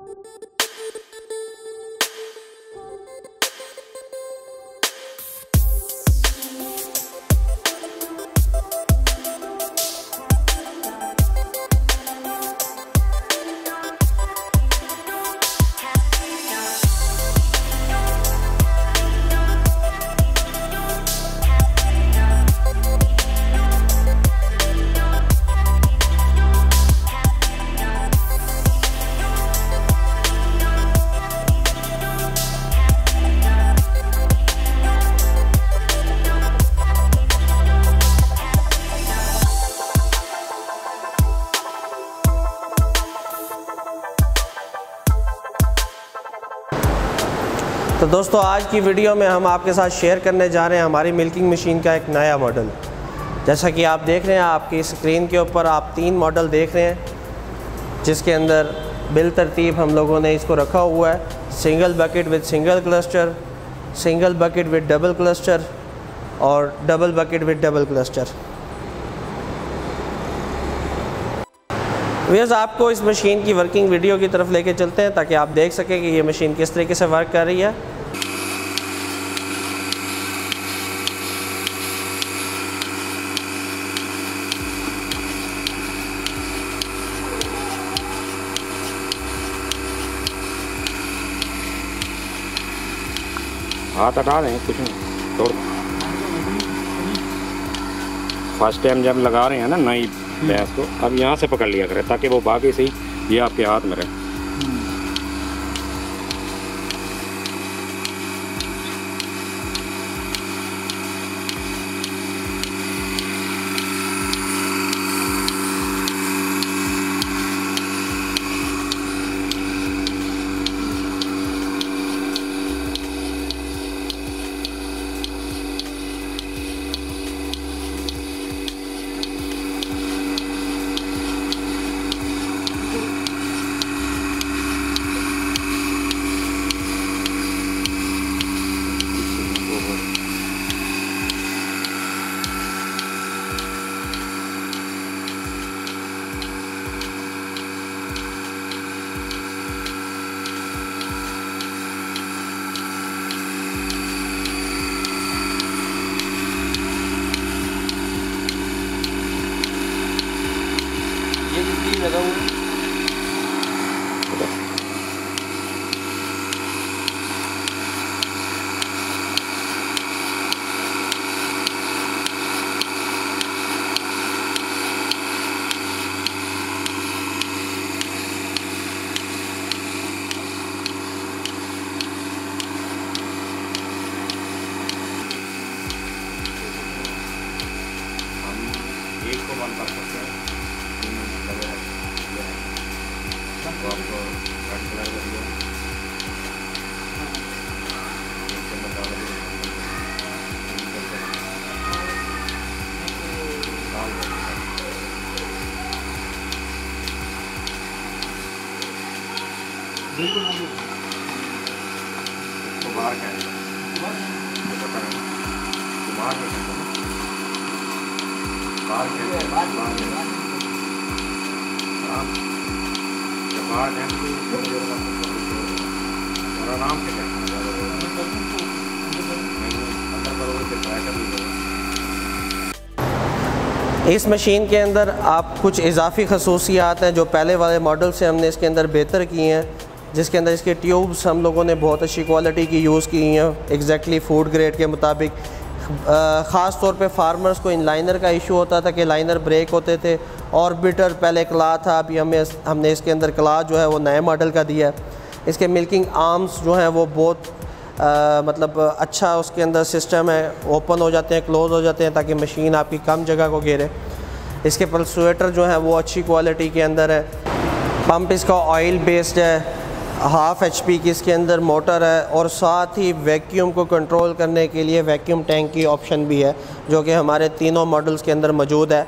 तो दोस्तों आज की वीडियो में हम आपके साथ शेयर करने जा रहे हैं हमारी मिल्किंग मशीन का एक नया मॉडल। जैसा कि आप देख रहे हैं, आपकी स्क्रीन के ऊपर आप 3 मॉडल देख रहे हैं, जिसके अंदर बिल तरतीब हम लोगों ने इसको रखा हुआ है। Single bucket with single cluster, single bucket with double cluster और double bucket with double cluster. Viewers, आपको इस मशीन की वर्किंग वीडियो की तरफ लेके चलते हैं ताकि आप देख सकें कि ये मशीन किस तरीके से वर्क कर रही है। हाथ हटा रहे हैं, कुछ नहीं तोड़। फर्स्ट टाइम जब लगा रहे हैं ना नई भैंस को, अब यहाँ से पकड़ लिया करें ताकि वो बाकी से ही ये आपके हाथ में रहे। लगा हुआ एक को बंद कर सकते हैं। तो आपको रेड कलर का दिया, तो बाहर क्या है, आराम से इस मशीन के अंदर आप कुछ इजाफी खसूसियात हैं जो पहले वाले मॉडल से हमने इसके अंदर बेहतर की हैं, जिसके अंदर इसके ट्यूब्स हम लोगों ने बहुत अच्छी क्वालिटी की यूज़ की हैं, एग्जैक्टली फूड ग्रेड के मुताबिक। ख़ास तौर पे फार्मर्स को इन लाइनर का इशू होता था कि लाइनर ब्रेक होते थे। ऑर्बिटर पहले क्ला था, अभी हमने इसके अंदर क्ला जो है वो नए मॉडल का दिया है। इसके मिल्किंग आर्म्स जो हैं वो बहुत मतलब अच्छा उसके अंदर सिस्टम है, ओपन हो जाते हैं, क्लोज़ हो जाते हैं ताकि मशीन आपकी कम जगह को घेरे। इसके पल्सुएटर जो है वो अच्छी क्वालिटी के अंदर है। पंप इसका ऑयल बेस्ड है, 1/2 HP की इसके अंदर मोटर है और साथ ही वैक्यूम को कंट्रोल करने के लिए वैक्यूम टैंक की ऑप्शन भी है, जो कि हमारे तीनों मॉडल्स के अंदर मौजूद है।